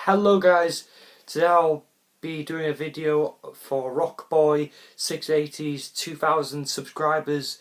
Hello guys, today I'll be doing a video for Rockboy 680's 2000 subscribers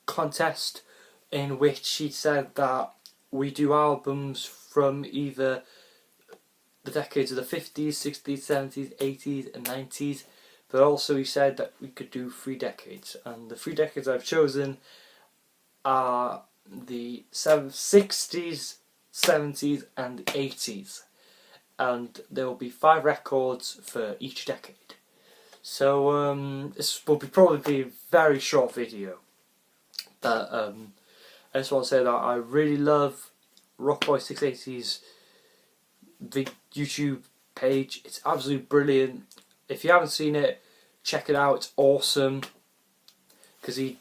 contest, in which he said that we do albums from either the decades of the 50s, 60s, 70s, 80s and 90s, but also he said that we could do 3 decades, and the 3 decades I've chosen are the 60s, 70s and 80s. And there will be 5 records for each decade. So this will probably be a very short video. But I just want to say that I really love Rockboy 680's YouTube page. It's absolutely brilliant. If you haven't seen it, check it out. It's awesome because he's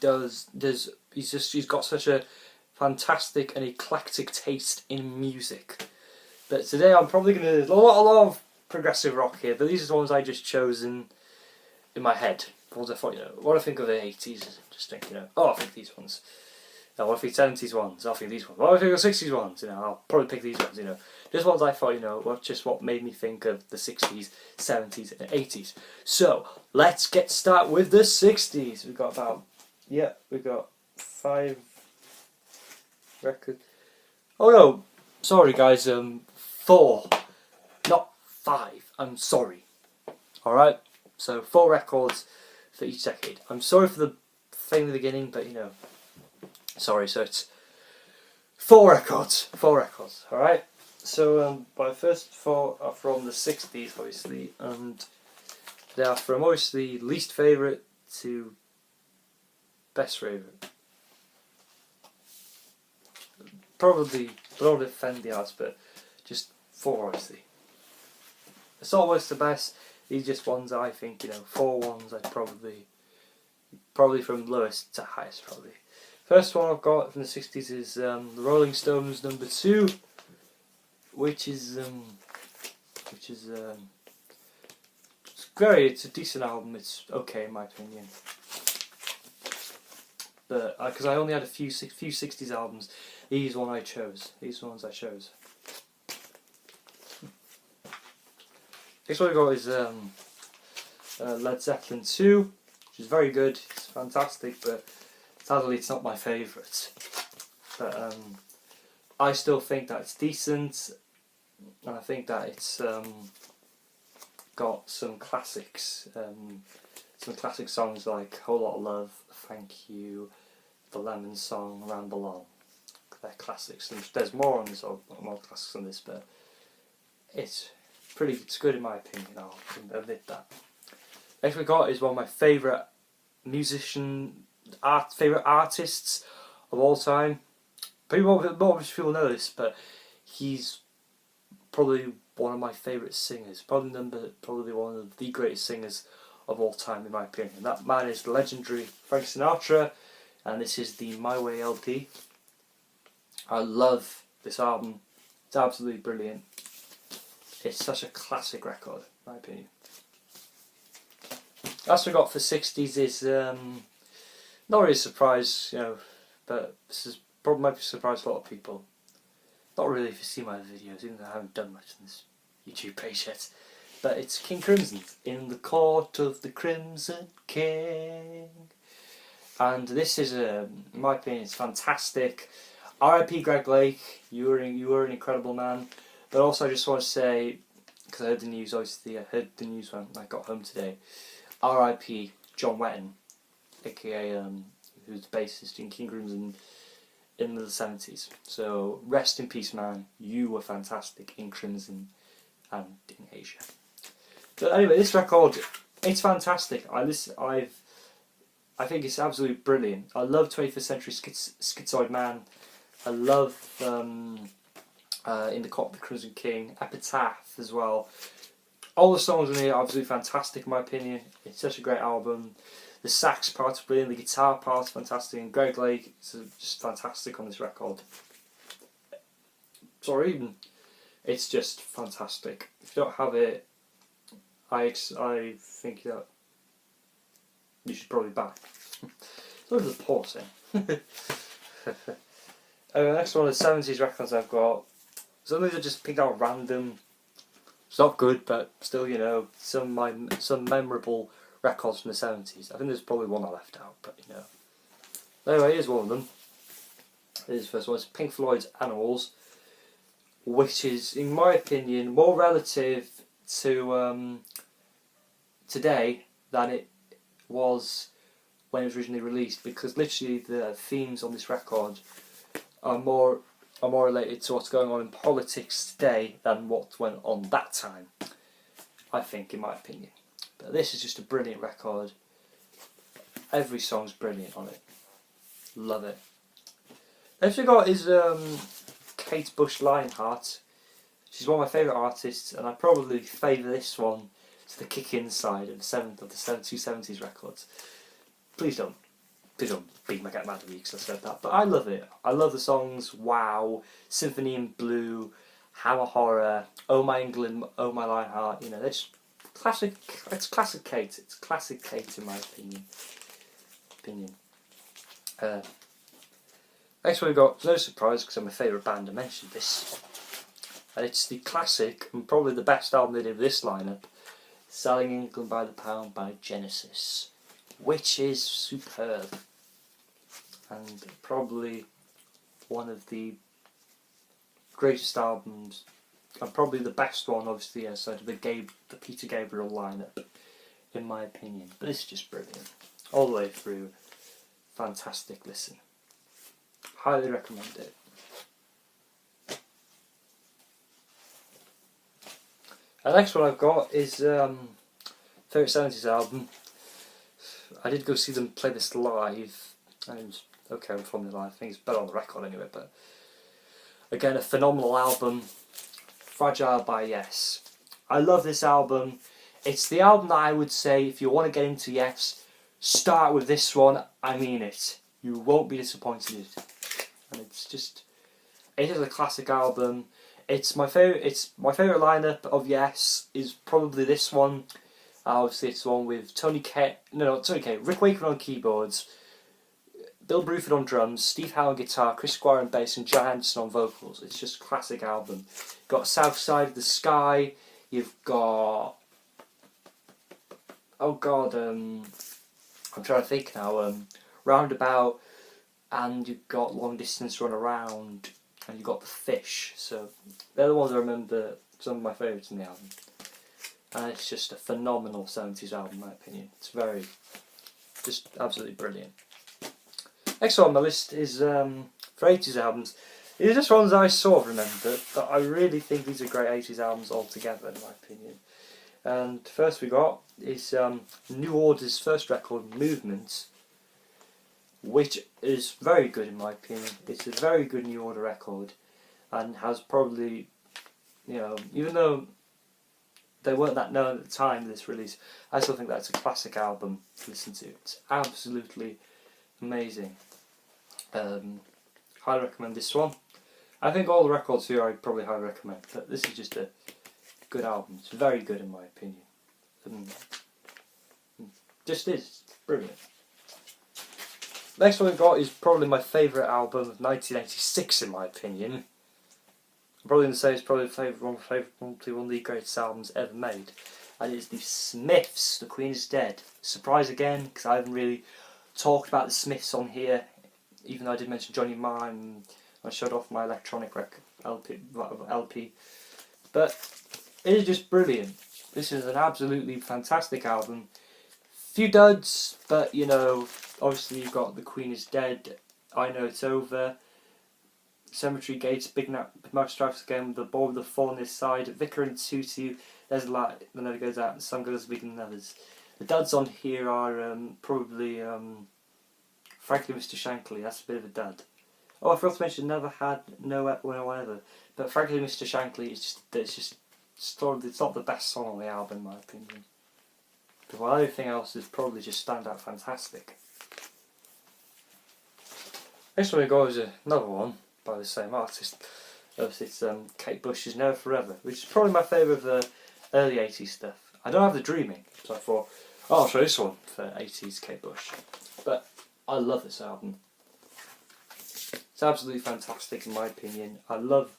got such a fantastic and eclectic taste in music. But today I'm probably going to do a lot of progressive rock here, but these are the ones I just chosen in my head. The ones I thought, what I think of the 80s, just think, oh, I think these ones. What I think 70s ones, I think these ones. What I think of 60s ones, I'll probably pick these ones, Just ones I thought, what made me think of the 60s, 70s and 80s. So, let's get started with the 60s. We've got we've got 5 records. Oh no, sorry guys, 4, not 5, I'm sorry. Alright, so 4 records for each decade. I'm sorry for the thing in the beginning, but sorry, so it's 4 records, alright? So my first 4 are from the 60s, obviously, and they are from obviously least favourite to best favourite. Probably, don't offend the arts, but just 4 obviously. It's almost the best. These just ones I think, 4 ones I'd probably from lowest to highest probably. First one I've got from the 60s is the Rolling Stones number 2, which is it's a decent album. It's okay in my opinion. But because I only had a few 60s albums, these are the ones I chose. Next one we got is Led Zeppelin 2, which is very good. It's fantastic, but sadly it's not my favourite. But I still think that it's decent, and I think that it's got some classics. Some classic songs like Whole Lot of Love, Thank You, The Lemon Song, Ramble On. They're classics. And there's more on this, or more classics on this, but it's good in my opinion. I'll admit that. Next we got is one of my favourite favourite artists of all time. Most people know this, but he's probably one of my favourite singers. Probably one of the greatest singers of all time in my opinion. That man is the legendary Frank Sinatra, and this is the My Way LP. I love this album. It's absolutely brilliant. It's such a classic record, in my opinion. Last we got for 60s is not really a surprise, but this is probably might be a surprise to a lot of people. Not really if you see my videos, even though I haven't done much on this YouTube page yet. But it's King Crimson, In the Court of the Crimson King. And this is, in my opinion, it's fantastic. R.I.P. Greg Lake, you were an incredible man. But also I just want to say, because I heard the news, obviously I heard the news when I got home today, R.I.P. John Wetton, aka who's the bassist in King Crimson in the 70s. So rest in peace, man. You were fantastic in Crimson and in Asia. But anyway, this record, it's fantastic. I think it's absolutely brilliant. I love 21st Century Schizoid Man. I love In the Court of the Crimson King, Epitaph as well. All the songs on here are absolutely fantastic in my opinion. It's such a great album. The sax part's brilliant, the guitar part's fantastic, and Greg Lake is just fantastic on this record. It's just fantastic. If you don't have it, I think that you should probably buy. Look at the pause in. The next one of the 70s records I've got. Some of these are just picked out random. It's not good, but still, some memorable records from the 70s. I think there's probably one I left out, but Anyway, here's one of them. Here's the first one. It's Pink Floyd's Animals, which is, in my opinion, more relative to today than it was when it was originally released, because literally the themes on this record are more related to what's going on in politics today than what went on that time, I think, in my opinion. But this is just a brilliant record. Every song's brilliant on it. Love it. Next we got is Kate Bush Lionheart. She's one of my favourite artists, and I probably favour this one to the kick-in side of the 270s records. Please don't beat my get mad at me because I said that, but I love it. I love the songs Wow, Symphony in Blue, Hammer Horror, Oh My England, Oh My Lionheart. They're just classic. It's classic Kate. It's classic Kate in my opinion. Next one we got, no surprise because I'm my favourite band, I mentioned this, and it's the classic and probably the best album they did with this lineup, Selling England by the Pound by Genesis, which is superb and probably one of the greatest albums, and probably the best one, obviously, aside of the Peter Gabriel lineup, in my opinion. But this is just brilliant, all the way through. Fantastic listen. Highly recommend it. The next one I've got is favourite 70s album. I did go see them play this live, and it was okay on filming live. I think it's better on the record anyway, but again, a phenomenal album. Fragile by Yes. I love this album. It's the album that I would say, if you want to get into Yes, start with this one. I mean it. You won't be disappointed. And it is a classic album. It's my favourite lineup of Yes is probably this one. Obviously it's the one with Rick Wakeman on keyboards, Bill Bruford on drums, Steve Howe on guitar, Chris Squire on bass, and Jan Anderson on vocals. It's just a classic album. You've got South Side of the Sky, you've got I'm trying to think now, Roundabout, and you've got Long Distance Run Around, and you've got The Fish. So they're the ones I remember, some of my favourites in the album. And it's just a phenomenal 70s album in my opinion. It's just absolutely brilliant. Next one on my list is for 80s albums. These are just ones I sort of remember, but I really think these are great 80s albums altogether in my opinion. And first we got is New Order's first record, Movement, which is very good in my opinion. It's a very good New Order record, and has probably, even though they weren't that known at the time of this release, I still think that's a classic album to listen to. It's absolutely amazing. Highly recommend this one. I think all the records here I probably highly recommend, but this is just a good album. It's very good in my opinion. Just is brilliant. Next one we've got is probably my favourite album of 1986 in my opinion. I'm probably going to say it's probably one of the greatest albums ever made, and it's the Smiths, The Queen is Dead. Surprise again, because I haven't really talked about the Smiths on here, even though I did mention Johnny Marr and I showed off my electronic LP. But it is just brilliant. This is an absolutely fantastic album. Few duds, but obviously you've got The Queen is Dead, I Know It's Over, Cemetery Gates, Big Mouth Strikes Again, The Ball with the Fall on This Side, Vicar and Tutu, There's a Light That Never Goes Out, and Some Goes Bigger Than Others. The duds on here are probably Frankly Mr. Shankly. That's a bit of a dud. Oh, I forgot to mention Never Had No Whatever, but Frankly Mr. Shankly it's not the best song on the album in my opinion. But while everything else is probably just standout fantastic. Next one we got is another one by the same artist. It's Kate Bush's Never Forever, which is probably my favourite of the early 80s stuff. I don't have The Dreaming, so I thought, I'll try this one for 80s Kate Bush. But I love this album. It's absolutely fantastic in my opinion. I love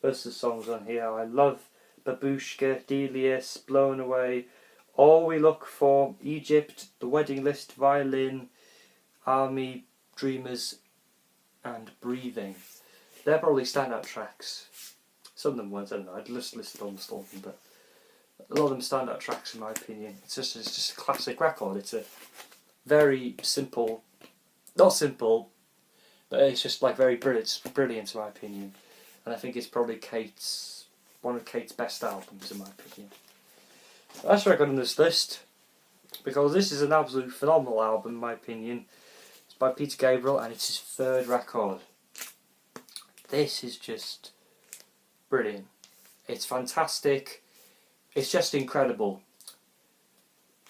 most of the songs on here. I love Babushka, Delius, Blown Away, All We Look For, Egypt, The Wedding List, Violin, Army, Dreamers and Breathing. They're probably standout tracks. Some of them weren't, I don't know, I'd just listed almost all of them, but a lot of them standout tracks in my opinion. It's just a classic record. It's a very simple, not simple, but it's just like very brilliant in my opinion. And I think it's probably one of Kate's best albums in my opinion. That's what I got on this list, because this is an absolute phenomenal album in my opinion. It's by Peter Gabriel and it's his third record. This is just brilliant. It's fantastic. It's just incredible.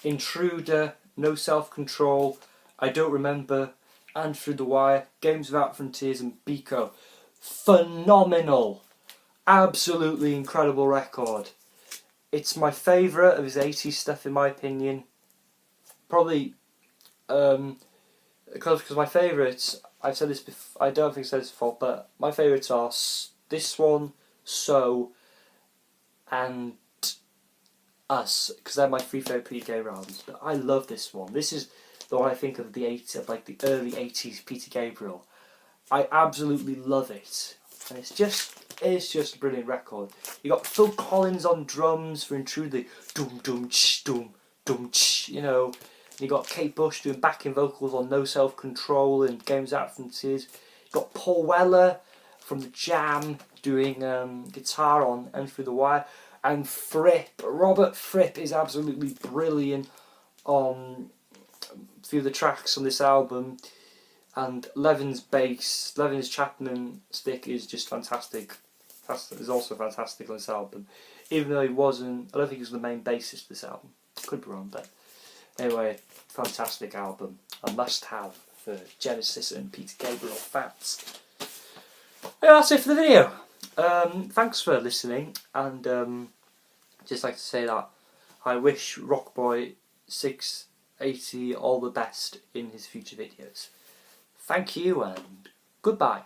Intruder, No Self Control, I Don't Remember, and Through the Wire, Games Without Frontiers and Biko. Phenomenal. Absolutely incredible record. It's my favourite of his 80s stuff in my opinion. Probably because my favourites, I've said this before, I don't think I said this before, but my favourites are this one, So, and Us, because they're my three favourite Peter Gabriel albums. But I love this one. This is the one I think of the early 80s Peter Gabriel. I absolutely love it, and it's just a brilliant record. You got Phil Collins on drums for Intruder, dum dum ch dum dum ch, you know. You got Kate Bush doing backing vocals on No Self Control and Games Out Frontiers. You got Paul Weller from the Jam doing guitar on And Through the Wire, and Robert Fripp is absolutely brilliant on a few of the tracks on this album. And Levin's Chapman stick is just fantastic. Is also fantastic on this album, even though I don't think he was the main bassist for this album. Could be wrong, but anyway, fantastic album. A must-have for Genesis and Peter Gabriel fans. Yeah, that's it for the video. Thanks for listening, and just like to say that I wish Rockboy680 all the best in his future videos. Thank you and goodbye.